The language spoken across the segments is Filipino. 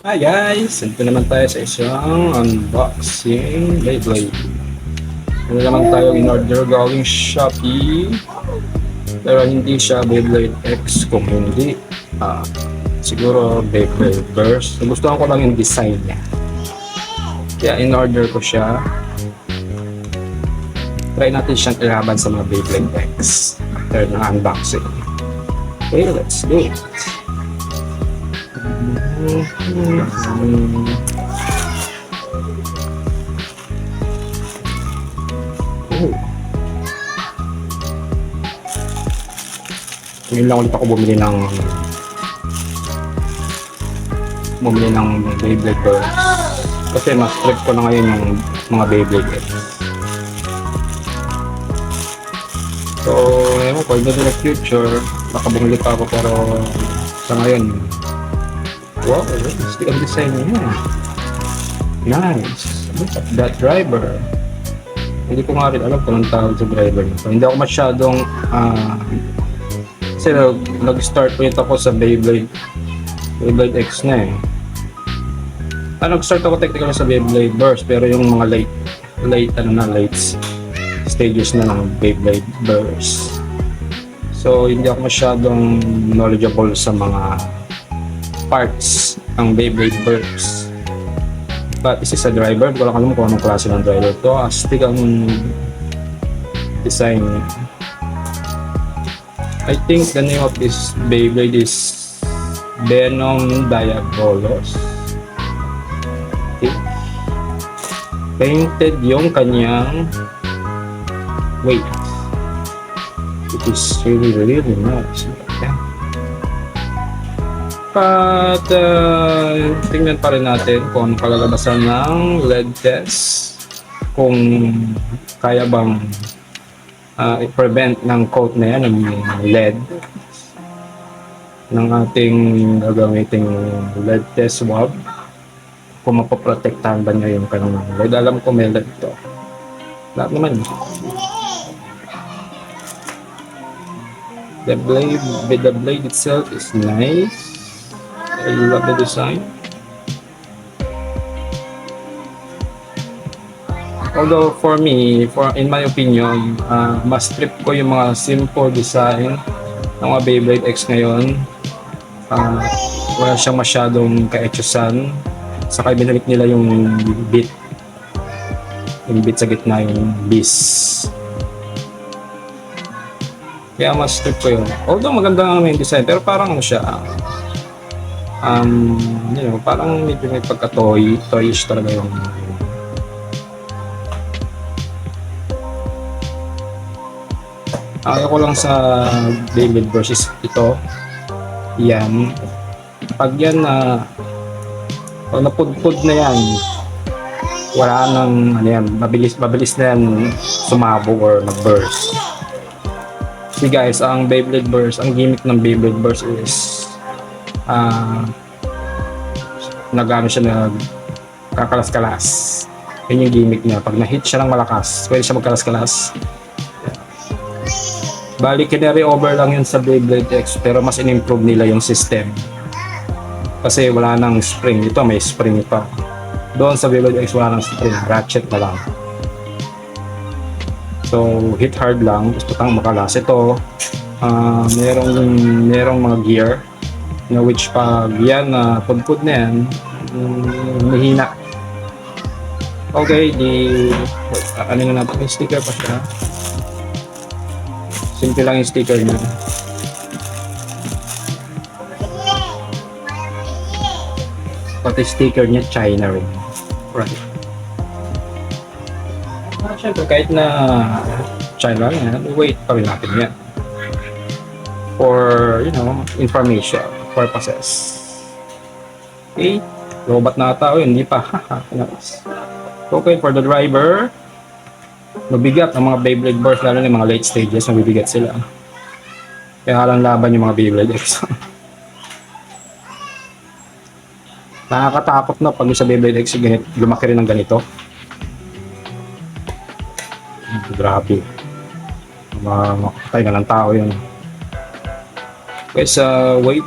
Hi guys! Ito naman tayo sa isang unboxing Beyblade. Ano naman tayo in-order gawing Shopee. Pero hindi siya Beyblade X kung hindi. Siguro Beyblade Burst. Gustuhan ko lang yung design niya. Kaya in-order ko siya. Try natin siyang ilaban sa mga Beyblade X. After ng unboxing. Okay, let's do it. Oh. Ngayon lang ulit ako bumili ng Beyblade Burst. Kasi mas trip ko na ngayon yung mga Beyblade. So, ewan ko, in the near future, baka bumili pa ako pero sa ngayon, wow, stick ang design niya. Nice. Look at that driver. Hindi ko nga rin alam kung anong tawag sa driver nito. Hindi ako masyadong kasi nag-start ulit ako sa Beyblade X na eh. Nag-start ako technically sa Beyblade Burst pero yung mga late stages na ng Beyblade Burst. So hindi ako masyadong knowledgeable sa mga parts ng Beyblade Burst. But this is a driver. Hindi ko lang alam kung anong klase ng driver to. Astig ang design niya. I think the name of this Beyblade is Venom Diabolos. Okay. Painted yung kanyang weight. It is really nice. Okay. At tingnan pa rin natin kung anong kalalabasan ng lead test. Kung kaya bang i-prevent ng coat na yan ng lead ng ating gagamiting lead test swab. Kung mapaprotektahan ba niya yung kanong lead. Alam ko may lead to. Lahat naman. The blade itself is nice. I love the design. Although for me, in my opinion, mas trip ko yung mga simple design ng mga Beyblade X ngayon. Wala siyang masyadong ka-etchusan. Saka binalik nila yung bit. Yung bit sa gitna, yung bis. Kaya mas trip ko yun. Although maganda nga yung design, pero parang ano siya, parang medyo may pagka-toyish talaga yung ayaw ko lang sa Beyblade versus ito. Yan. Pag yan pag napudpud na yan, wala nang mabilis na yan sumabog or mag-burst. See guys, ang Beyblade Burst, ang gimmick ng Beyblade Burst is nagano siya kakalas-kalas. Yun yung gimmick niya. Pag na-hit siya ng malakas, pwede siya magkalas-kalas. Bali, kinary over lang yun sa Beyblade X pero mas in-improve nila yung system. Kasi wala nang spring. Ito may spring pa. Doon sa Beyblade X wala nang spring. Ratchet na lang. So, hit hard lang. Gusto kang makalas. Ito, merong mga gear na which pag yan pudpud na yan, mahina. Okay, ano na natin, may sticker pa siya. Simple lang yung sticker niya. Pati sticker niya, China rin. Right. Siyempre, kahit na China yan, wait pa rin natin yan. For, information purposes. Okay. Robot na ata. Hindi pa. Okay, for the driver, mabigat ang mga Beyblade Burst, lalo na yung mga late stages, mabibigat sila. Kaya halang laban yung mga Beyblade X. Nakakatakot na pag sa Beyblade X lumaki rin ng ganito. Grabe. Makakatay na ng tao yun. Okay, sa weight,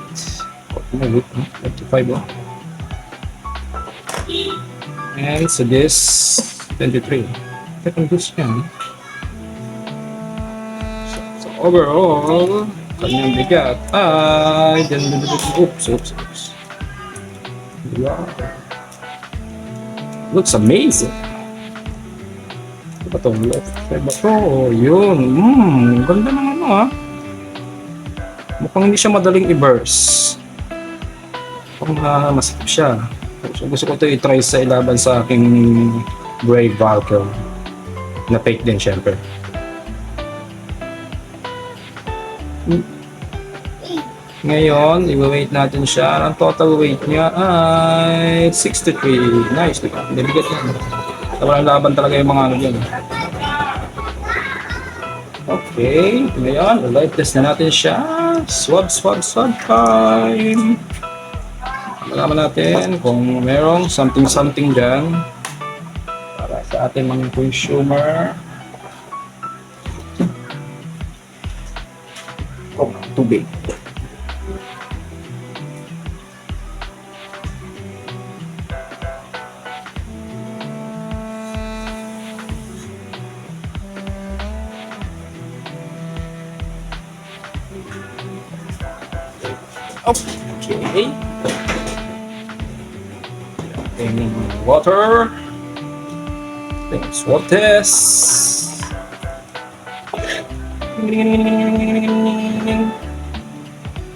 55 oh. And so this 23. Second boost niya. So overall, kanyang bigat ay oops. Wow. Looks amazing. Ano ba ito? Left side ba ito? Yun. Ganda ng ano ha. Mukhang hindi siya madaling i-burst. Mukhang masakit siya. So, gusto ko ito i-try sa ilaban sa aking Brave Valkyrie. Na fake din syempre. Ngayon, i-weight natin siya. Ang total weight niya ay 63. Nice, diba? Nabigat yan. Walang laban talaga yung mga ano dyan. Okay, ngayon, live test na natin siya. Swab time. Malaman natin kung merong something dyan para sa ating mga consumer. Oh, tubig. Okay. Water. Swab test.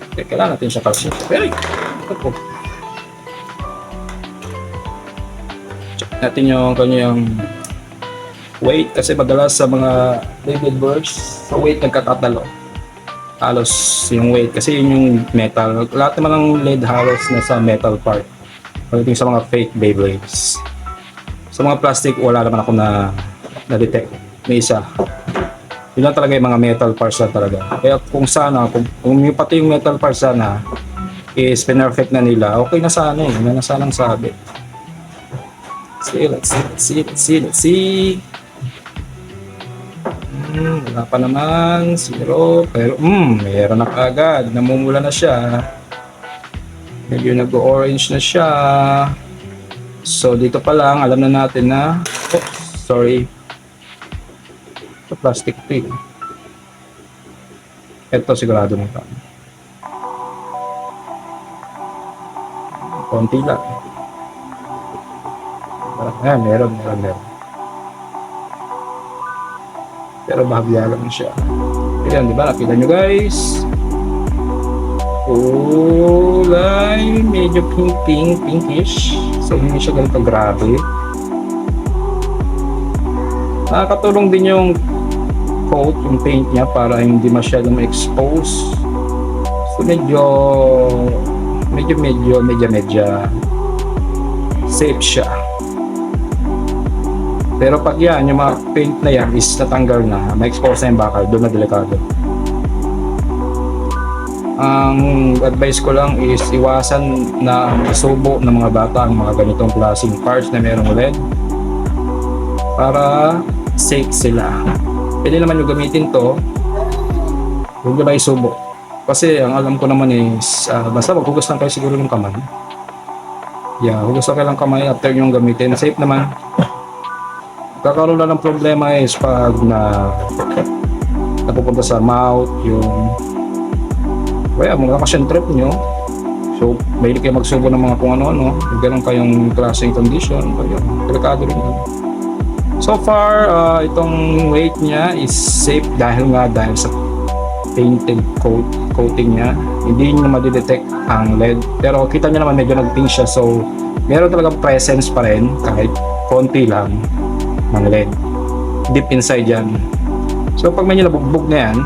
Okay, kailangan natin siya calcium. Very good. Check natin yung kanyang weight kasi madalas sa mga baby birds sa weight nagkakatalo. Halos yung weight kasi yun yung metal. Lahat naman ng lead halos nasa metal part. Pagdating sa mga fake Beyblades. Sa mga plastic wala naman ako na-detect. May isa. Yun lang talaga yung mga metal parts na talaga. Kaya kung sana, kung yung pati yung metal parts sana is perfect na nila, okay na sana eh. Wala na sanang sabi. Let's see. Wala pa naman, zero, pero mayroon na kaagad, namumula na siya, medyo nag-orange na siya, so dito pa lang, alam na natin na, sorry, ito plastic to ito sigurado na ito, konti lang, meron. Pero bahagya lang siya. Ayan, di ba? Nakita nyo guys. Kulay medyo pinkish. So, hindi siya ganito grabe. Nakakatulong din yung coat, yung paint niya para hindi masyadong ma-expose. So, medyo safe siya. Pero pag yan, yung mga paint na yan is natanggal na, ma-expose na yung bakal, doon na delikado. Ang advice ko lang is iwasan na masubo ng mga bata ang mga ganitong klaseng parts na merong LED para safe sila. Pwede naman yung gamitin to, huwag nyo ba isubo. Kasi ang alam ko naman is, basta maghugas lang kayo siguro ng kamay. Yeah, hugas lang kayo ng kamay after yung gamitin. Safe naman. Kakaroon lang ng problema is pag napupunta sa mouth yung mga kasyan trip nyo, so mahilig kayo magsubo ng mga kung ano-ano, ganun kayong klaseng condition, delikado rin yun. So far, itong weight niya is safe dahil sa painted coating niya, hindi niya madidetect ang LED, pero kita niyo naman medyo nag-pink siya, so meron talagang presence pa rin kahit konti lang ng LED deep inside yan. So pag may nabugbog na yan,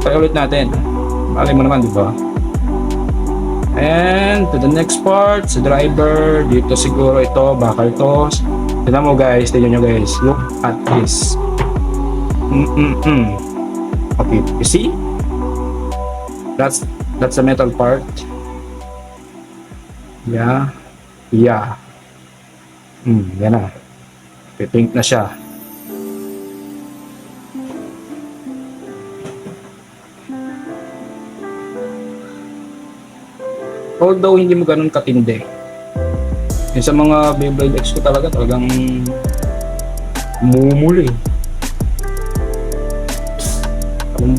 try ulit natin, malay mo naman, di ba? And to the next part, sa driver dito, siguro ito, bakal to. Tignan mo guys, tignan nyo guys, look at this. Okay, you see, that's the metal part. Yeah. Yan na. Pink na siya. Although hindi mo ganun katindi, Yung sa mga Beyblade X ko talagang mumuli.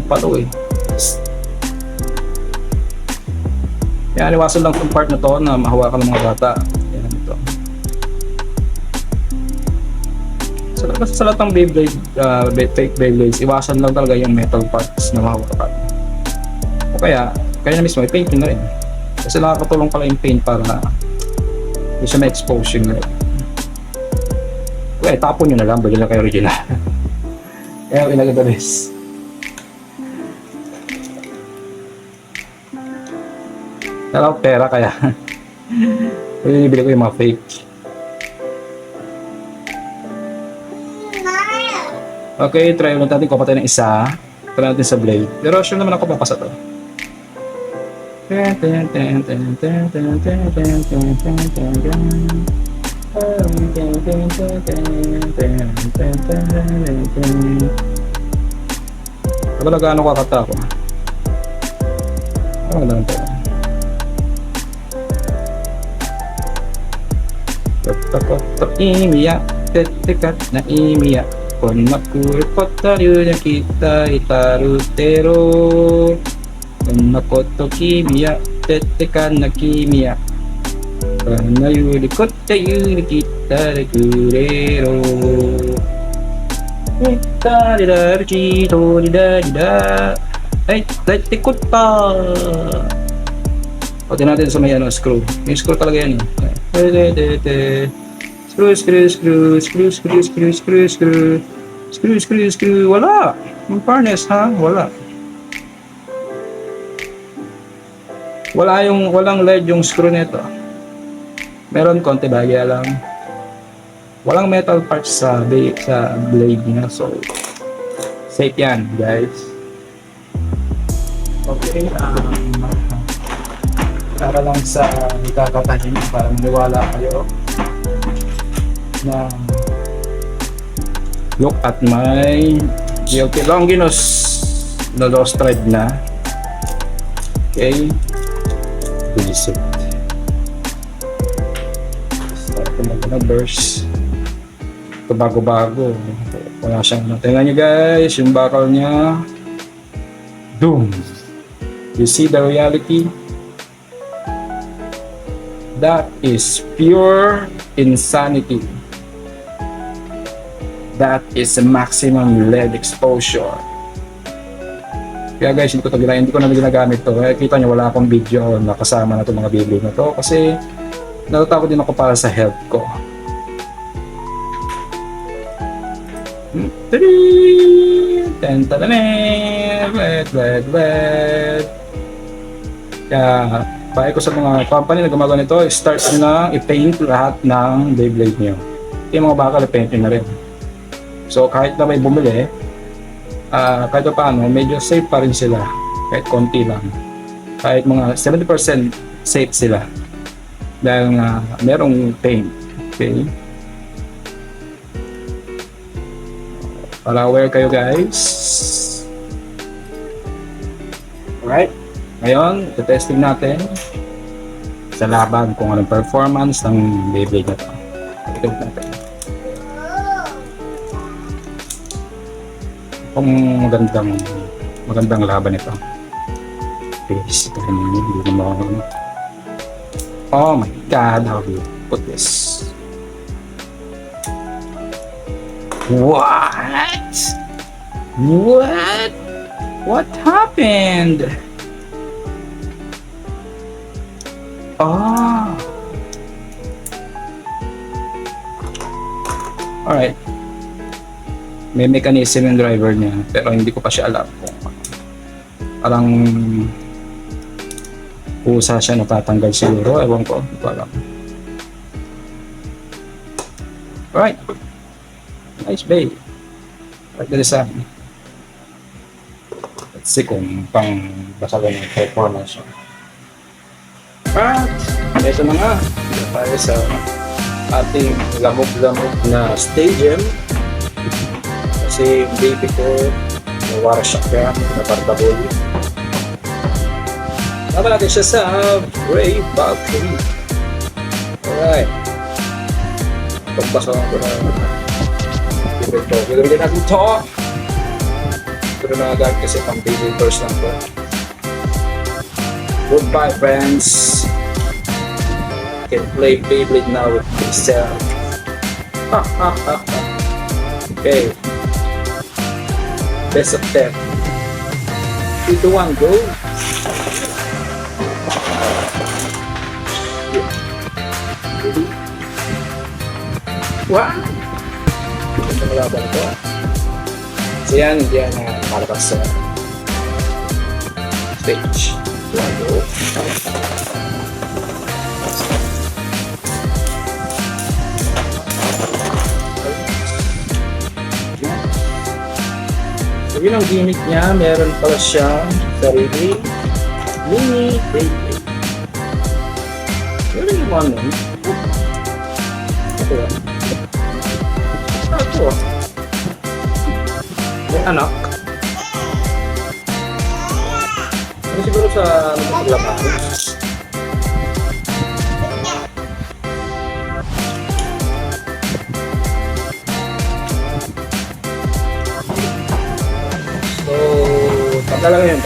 Palo eh. Yan, iwasan lang itong part na to na mahawakan ng mga bata. Yan ito. Sa lahat ng Beyblade, fake Beyblades, iwasan lang talaga yung metal parts na mahawakan. O kaya na mismo, i-paint nyo na rin. Kasi nakakatulong pala yung paint para hindi siya ma-expose yung kaya tapon nyo na lang, bali lang kayo original. Kaya inagadalis. Wala akong pera kaya bibili ko yung mga fake. Okay, try ulit natin kung patay ng isa. Try natin sa blade. Pero sure naman ako papasa to. Talaga ano kakata ako. Ano lang to. Koto imiya, tetekat na imiya. Kon makuripotariu na kita itarutero. Kon makoto kimiya, tetekan na kimiya. Kanayuri kotayu na kita rekurero. Itariraruchito dida. Ay, tetekota. Pati natin sa may screw. May screw talaga yan eh. Screw. Wala. Yung harness ha? Wala. Walang lead yung screw nito. Meron konti bagay lang. Walang metal parts sa blade niya. So, safe yan, guys. Okay. Para lang sa ikakatahin para maniwala kayo na look at my GLK Longinus na lost thread na. Okay, visit start na burst ito bago wala siyang tingnan nyo guys yung bakal nya. Doom, you see the reality. That is pure insanity. That is a maximum lead exposure. Kaya guys, hindi ko na ginagamit to. Kaya kita nyo, wala akong video na kasama na itong mga Beyblade na to. Kasi natatakot din ako para sa health ko. Kaya pahay ko sa mga company na gumagawa nito, start nyo na i-paint lahat ng Beyblade nyo. Yung mga bakal, i-paint nyo na rin. So kahit na may bumili, kahit paano, medyo safe pa rin sila. Kahit konti lang. Kahit mga 70% safe sila. Dahil merong paint. Okay? Para aware kayo guys. Alright. Ngayon, testing natin sa laban kung anong performance ng Beyblade na ito. Ito natin. Kung magandang laban ito. Please, hindi naman. Oh my God, how do you put this? What? What happened? Ah. Alright. May mechanism yung driver niya, pero hindi ko pa siya alam kung parang pusa siya natatanggal siguro, ewan ko, hindi ko alam. Alright. Nice bay. Like the design. Let's see kung pang basagan yung performance niya. At ito na nga, tayo sa ating lamog-lamog na stadium. Kasi baby ko nawarsyak kaya napartabol. Tama natin siya sa Brave Valkyrie. Alright, Pagpasahan ko na ito. Gagawin natin ito. Pero nagagamit kasi pang Beyblade Burst lang to. Goodbye friends. Can play Beyblade now with myself. Ha ha ha ha. Okay. Best of 10. 3, 2, 1, go! Ready? Wow! Ito na laban ito. So yan, hindi yan malabas sa stage. 1, go! So yun ang gimmick niya, meron pala siyang sarili mini Beyblade. Meron yung mga nun. Ito yan. Ito. May anak. Ano siguro sa laman? So, pagka lang yun.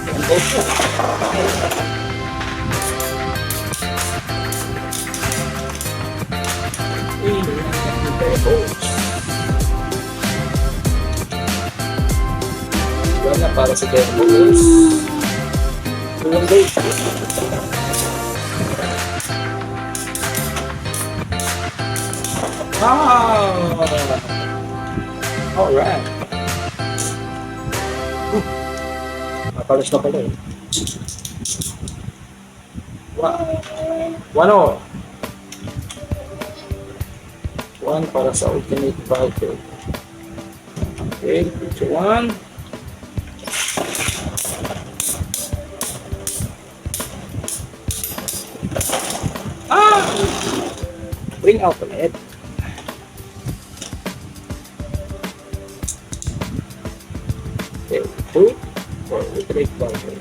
Ang post. Yan na para sa demos. Tulang date. Alright. Napalas na pala eh. One all. One para sa ultimate fighter. Okay, 3, 2, 1. Bring out ulit. Okay, 2 for ultimate fighter.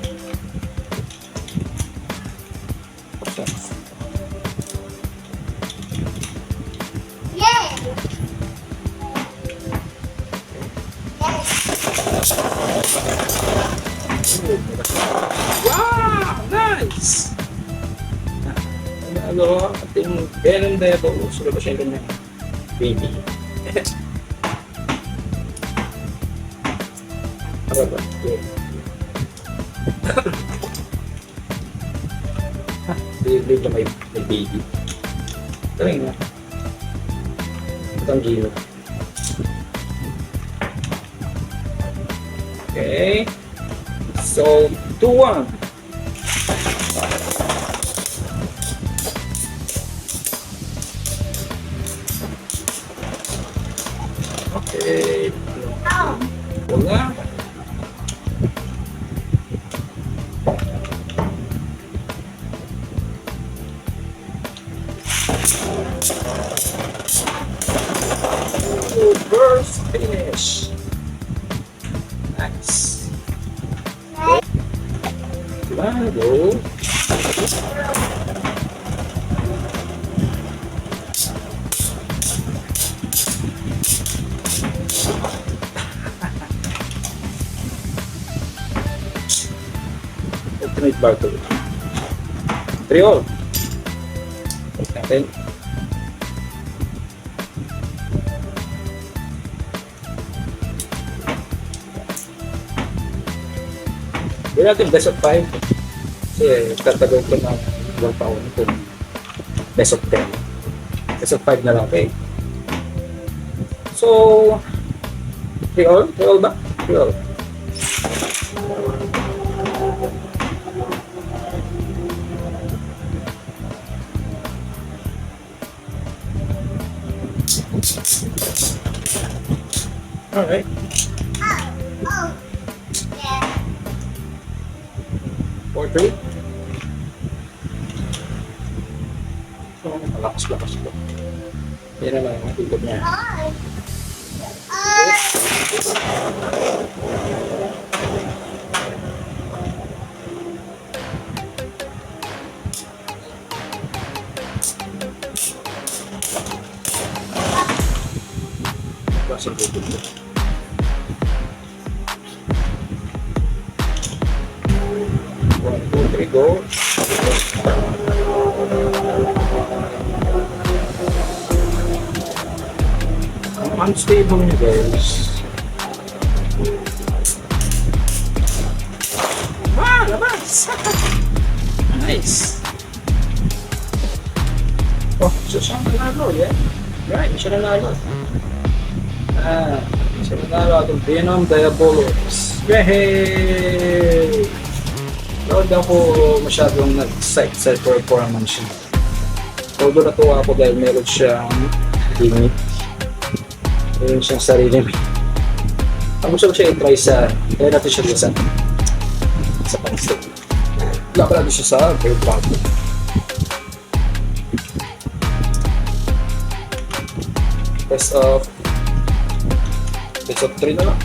Wow! Nice! Ano, ating Venom Devil. Sula ba siya ganyan? Baby. Ano ba? Okay. Beyblade na may baby. Taling na. Ito ang gino. Okay. So, 2-1. Okay. Wala. First finish. Nice. Go. Ultimate battle. 3 all. Take natin. Hindi natin best of 5. Kasi tatagawin ko ng 1 pound kung best of 10. Best of 5 na lang, okay? So, 3 all? 3 all ba? 3 all. Alright. 4-3. So, malakas-lakas ko. Yan naman ang ikot niya. sa video ko. One, two, three, go. Ang unstable niya guys. Labas! Nice! Oh, so siya nanalo, yeah? Right, siya nanalo. Siya nanalo itong Venom Diabolos. Yay! Hindi ako masyadong nag-excite sa performance niya. Although natuwa ako dahil meron siyang limit. Meron siyang sarili. Ang gusto ko siya i-try sa, kaya natin siya lisan. Sa pang-stick. Wala pala siya sa very proud. Best of 3 na lang.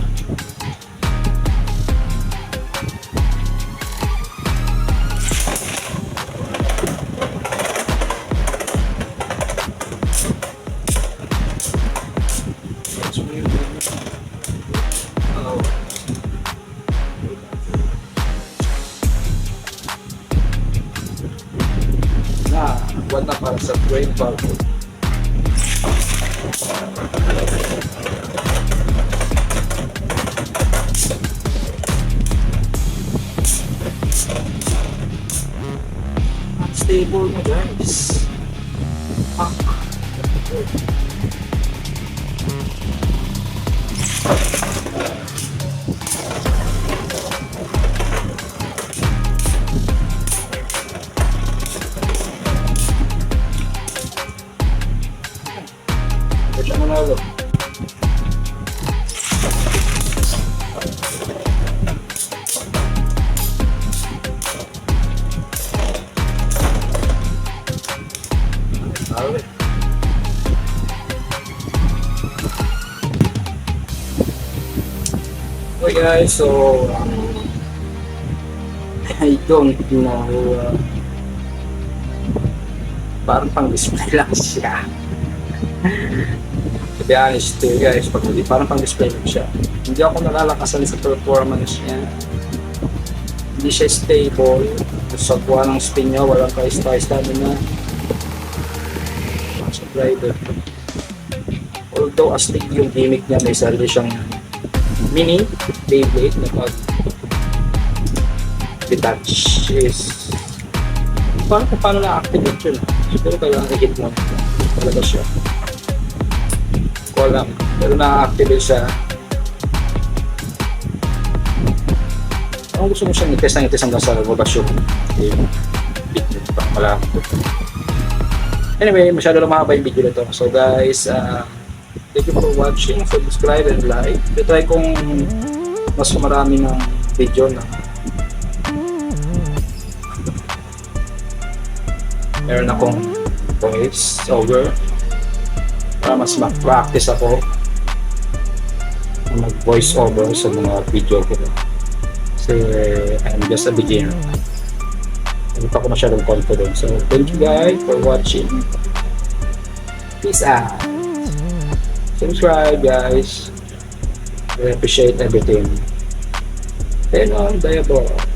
Wala na para sa brain bubble. Stable na guys. Siya manalo. Alright. Okay guys, so I don't know, parang pang display lang siya. To be honest to you guys, pag hindi parang pang display lang siya. Hindi ako nalalakasan sa performance niya. Hindi siya stable. Sa buwan ng spin niya, walang ka-style stamina. Sa rider. Although astig yung gimmick niya, may sarili siyang mini Beyblade na pag detach is paano na-activate yun. Siguro kailangan i-hit mo talaga siya. Ko alam, pero na-activate siya. Ang gusto mo siyang i-test hanggang sa rotation. Big nyo pa malaman ko. Anyway, masyado lang mahaba yung video na to. So guys, thank you for watching, subscribe and like. Try kong mas marami ng video na meron akong voice over para mas mag-practice ako mag-voice over sa mga video ko kasi I'm just a beginner. Hindi pa ako masyadong confident. So thank you guys for watching. Peace out. Subscribe guys. I appreciate everything. Venom Diabolos.